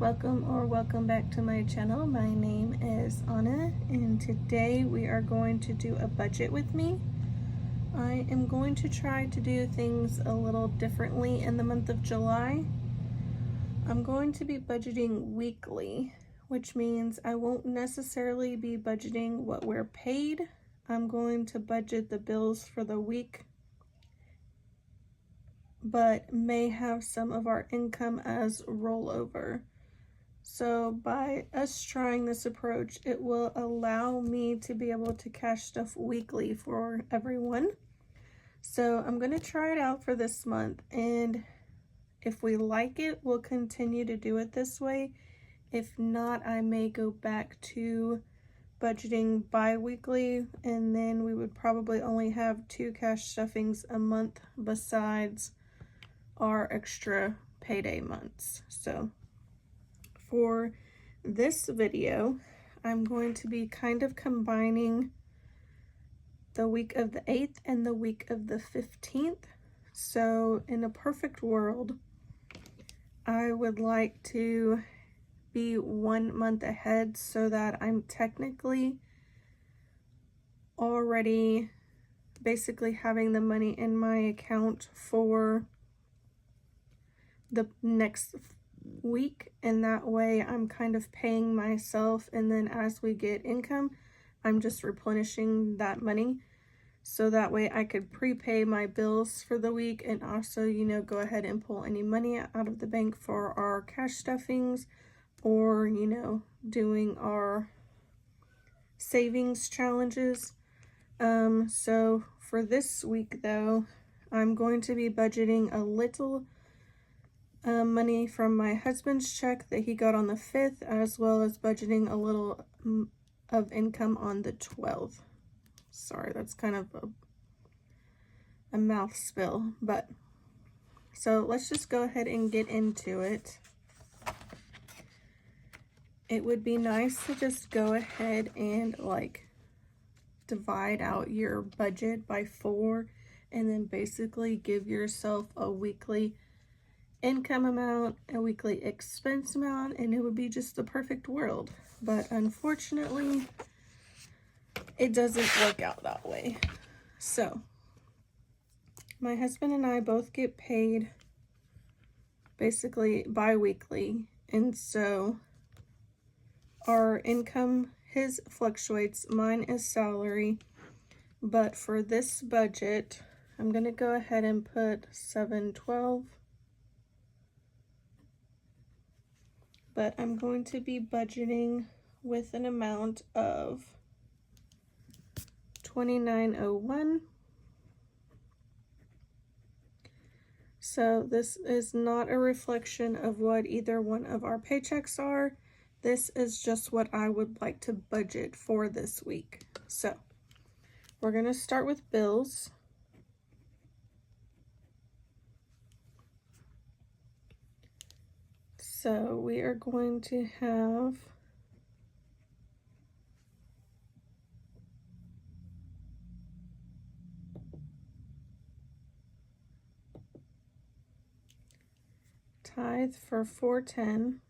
welcome back to my channel. My name is Anna, and today we are going to do a budget with me. I am going to try to do things a little differently in the month of July. I'm going to be budgeting weekly, which means I won't necessarily be budgeting what we're paid. I'm going to budget the bills for the week, but may have some of our income as rollover. So by us trying this approach, it will allow me to be able to cash stuff weekly for everyone. So I'm going to try it out for this month, and if we like it, we'll continue to do it this way. If not, I may go back to budgeting bi-weekly, and then we would probably only have 2 cash stuffings a month besides our extra payday months. So for this video, I'm going to be kind of combining the week of the 8th and the week of the 15th. So in a perfect world, I would like to be 1 month ahead so that I'm technically already basically having the money in my account for the next week, and that way I'm kind of paying myself, and then as we get income, I'm just replenishing that money, so that way I could prepay my bills for the week and also, you know, go ahead and pull any money out of the bank for our cash stuffings, or, you know, doing our savings challenges. So for this week though, I'm going to be budgeting a little money from my husband's check that he got on the 5th, as well as budgeting a little of income on the 12th. Sorry, that's kind of a mouth spill, but so let's just go ahead and get into it. It would be nice to just go ahead and like divide out your budget by 4 and then basically give yourself a weekly income amount, a weekly expense amount, and it would be just the perfect world. But unfortunately, it doesn't work out that way. So my husband and I both get paid basically bi-weekly, and so our income, his fluctuates, mine is salary. But for this budget, I'm gonna go ahead and put 712. But I'm going to be budgeting with an amount of $29.01. So this is not a reflection of what either one of our paychecks are. This is just what I would like to budget for this week. So we're going to start with bills. So we are going to have tithe for $410.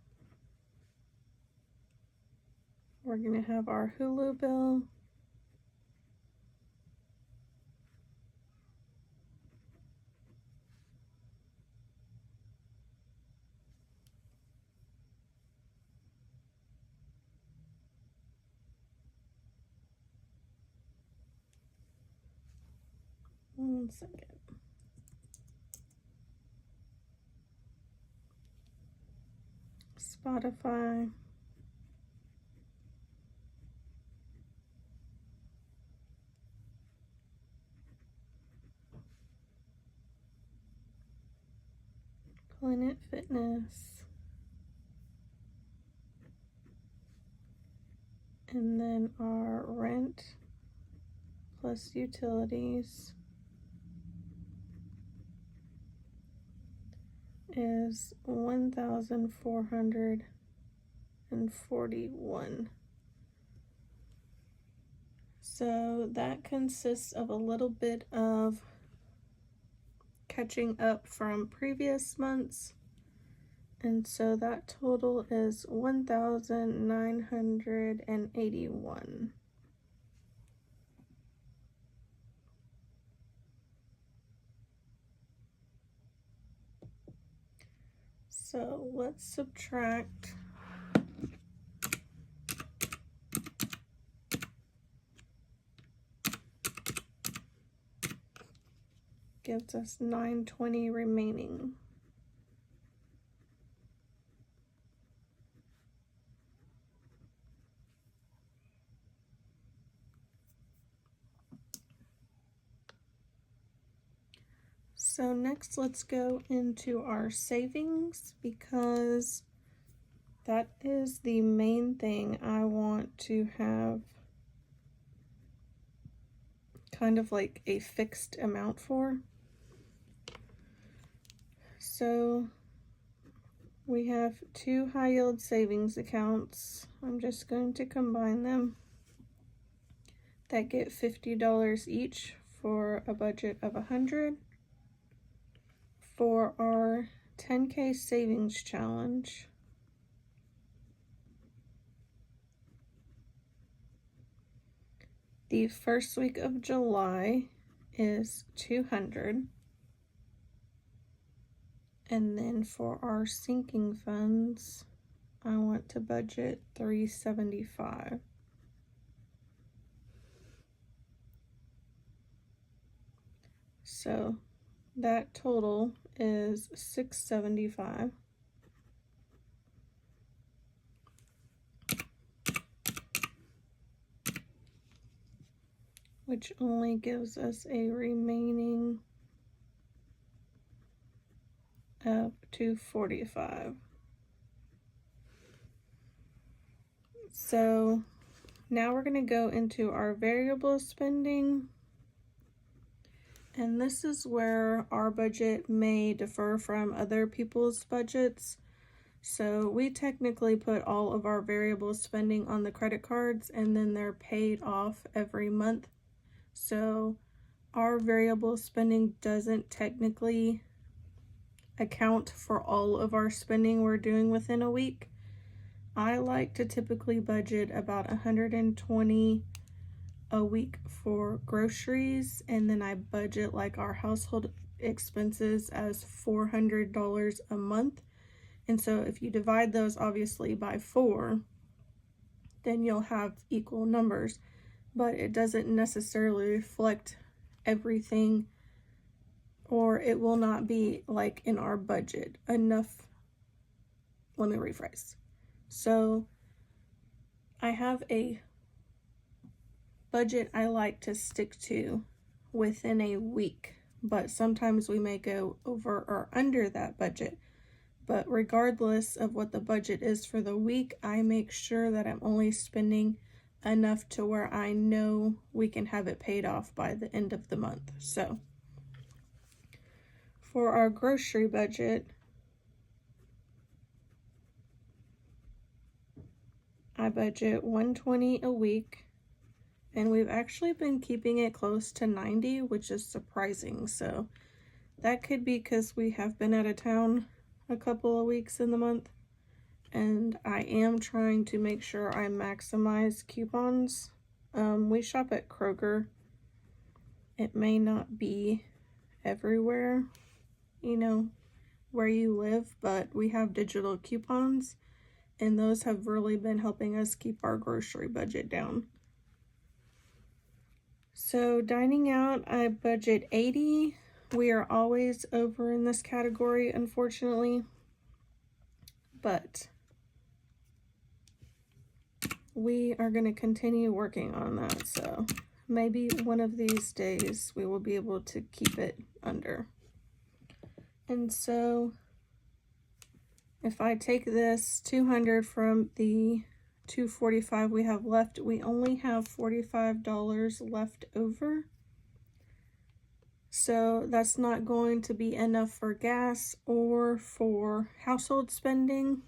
We're going to have our Hulu bill. One second. Spotify. Planet Fitness. And then our rent plus utilities is $1,441. So that consists of a little bit of catching up from previous months, And so that total is 1,981. So let's subtract gives us 920 remaining. So next let's go into our savings, because that is the main thing I want to have kind of like a fixed amount for. So we have two high yield savings accounts. I'm just going to combine them. That get $50 each for a budget of $100. For our 10K savings challenge, the first week of July is $200. And then for our sinking funds, I want to budget $375. So that total is $675. Which only gives us a remaining of $245. So now we're going to go into our variable spending. And this is where our budget may differ from other people's budgets. So we technically put all of our variable spending on the credit cards, and then they're paid off every month. So our variable spending doesn't technically account for all of our spending we're doing within a week. I like to typically budget about $120 a week for groceries, and then I budget like our household expenses as $400 a month. And so if you divide those obviously by 4, then you'll have equal numbers, but it doesn't necessarily reflect everything, or it will not be like in our budget enough. Let me rephrase. So I have a budget I like to stick to within a week, but sometimes we may go over or under that budget. But regardless of what the budget is for the week, I make sure that I'm only spending enough to where I know we can have it paid off by the end of the month. So for our grocery budget, I budget $120 a week, and we've actually been keeping it close to $90, which is surprising. So that could be because we have been out of town a couple of weeks in the month, and I am trying to make sure I maximize coupons. We shop at Kroger. It may not be everywhere, where you live, but we have digital coupons, and those have really been helping us keep our grocery budget down. So dining out, I budget $80. We are always over in this category, unfortunately, but we are going to continue working on that. So maybe one of these days we will be able to keep it under. And so if I take this 200 from the 245 we have left, we only have $45 left over. So that's not going to be enough for gas or for household spending,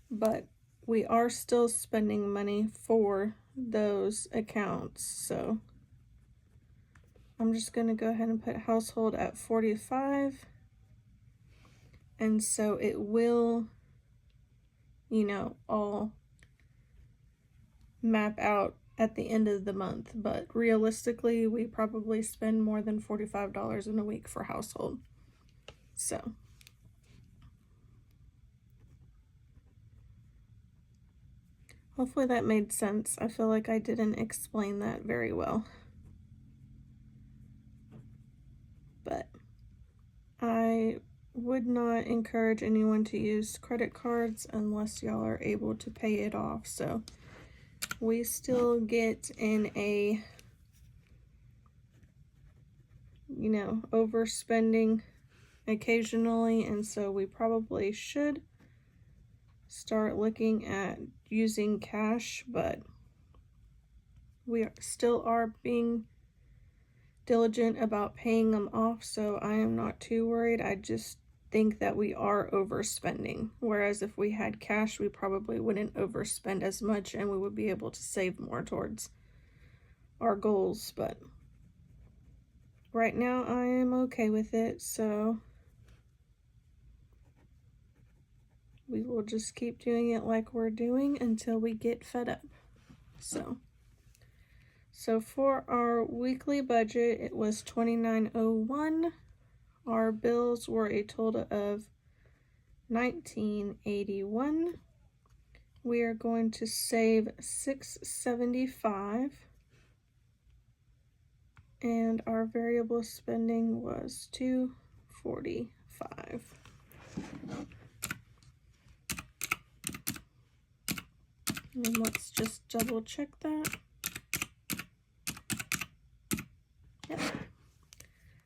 but we are still spending money for those accounts. So I'm just going to go ahead and put household at 45. And so it will, all map out at the end of the month. But realistically, we probably spend more than $45 in a week for household. So hopefully that made sense. I feel like I didn't explain that very well. But I would not encourage anyone to use credit cards unless y'all are able to pay it off. So we still get in a, overspending occasionally, and so we probably should start looking at using cash, but we still are being diligent about paying them off, so I am not too worried. I just think that we are overspending, whereas if we had cash, we probably wouldn't overspend as much and we would be able to save more towards our goals. But right now I am okay with it, so we will just keep doing it like we're doing until we get fed up. So for our weekly budget, it was $29.01. Our bills were a total of $19.81. We are going to save $6.75. And our variable spending was $2.45. And let's just double check that. Yep.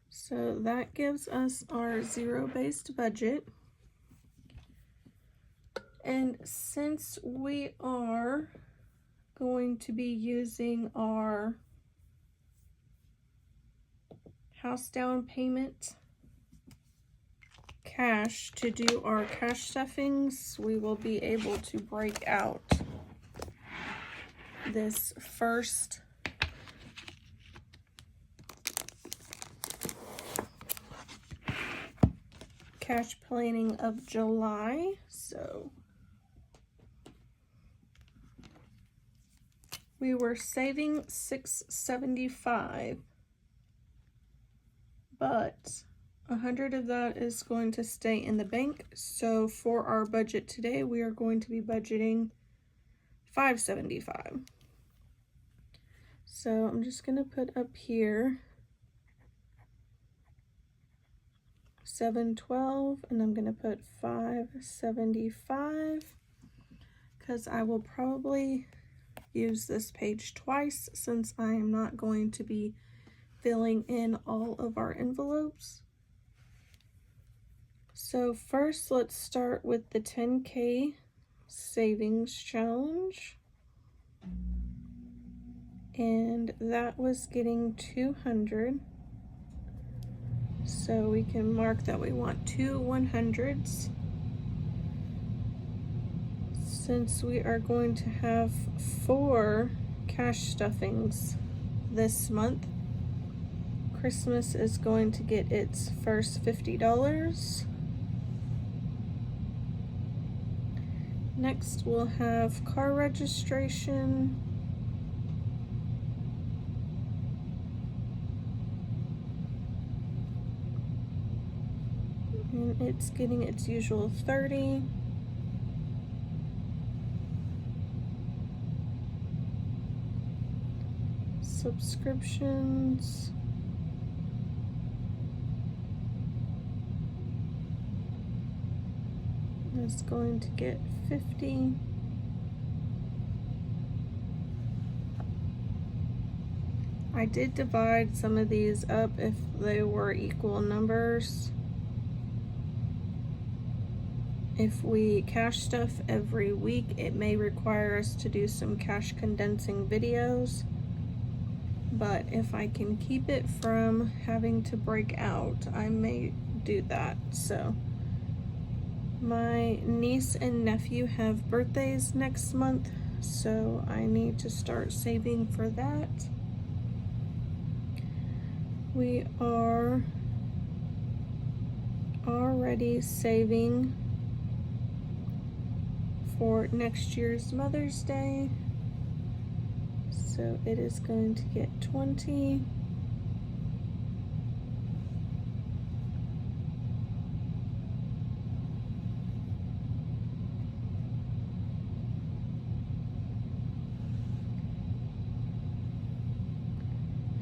So that gives us our zero-based budget. And since we are going to be using our house down payment cash to do our cash stuffings, we will be able to break out this first cash planning of July. So we were saving $6.75, but 100 of that is going to stay in the bank. So for our budget today, we are going to be budgeting $5.75. So I'm just going to put up here $7.12, and I'm going to put $5.75 because I will probably use this page twice since I am not going to be filling in all of our envelopes. So first, let's start with the 10K savings challenge. And that was getting 200. So we can mark that we want 2 100s. Since we are going to have 4 cash stuffings this month, Christmas is going to get its first $50. Next, we'll have car registration. And it's getting its usual 30. Subscriptions. It's going to get 50. I did divide some of these up if they were equal numbers. If we cash stuff every week, it may require us to do some cash condensing videos. But if I can keep it from having to break out, I may do that. So my niece and nephew have birthdays next month, so I need to start saving for that. We are already already saving for next year's Mother's Day. So it is going to get 20.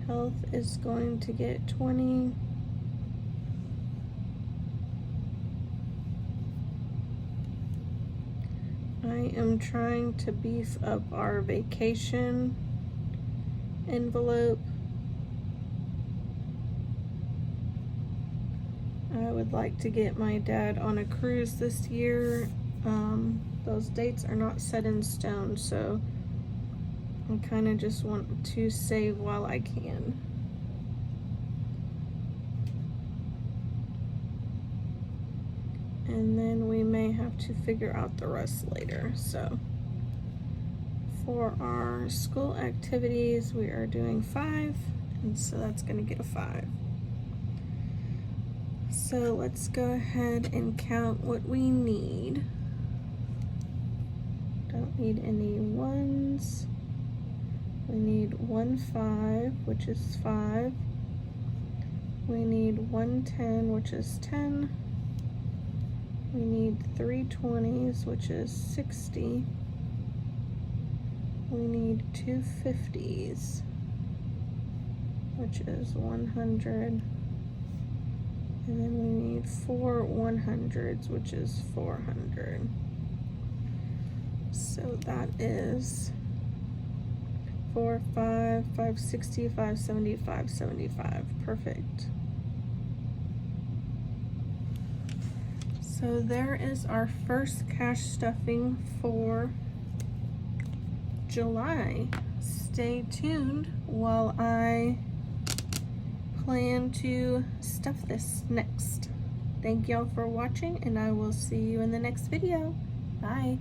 Health is going to get 20. I am trying to beef up our vacation envelope. I would like to get my dad on a cruise this year. Those dates are not set in stone, so I kind of just want to save while I can. And then we may have to figure out the rest later. So for our school activities, we are doing 5, and so that's going to get a 5. So let's go ahead and count what we need. Don't need any 1s. We need 1 5, which is 5. We need 1 10, which is 10. We need 3 20s, which is 60. We need 2 50s, which is 100. And then we need 4 100s, which is 400. So that is 4 5 560 570 575. Perfect. So there is our first cash stuffing for July. Stay tuned while I plan to stuff this next. Thank y'all for watching, and I will see you in the next video. Bye.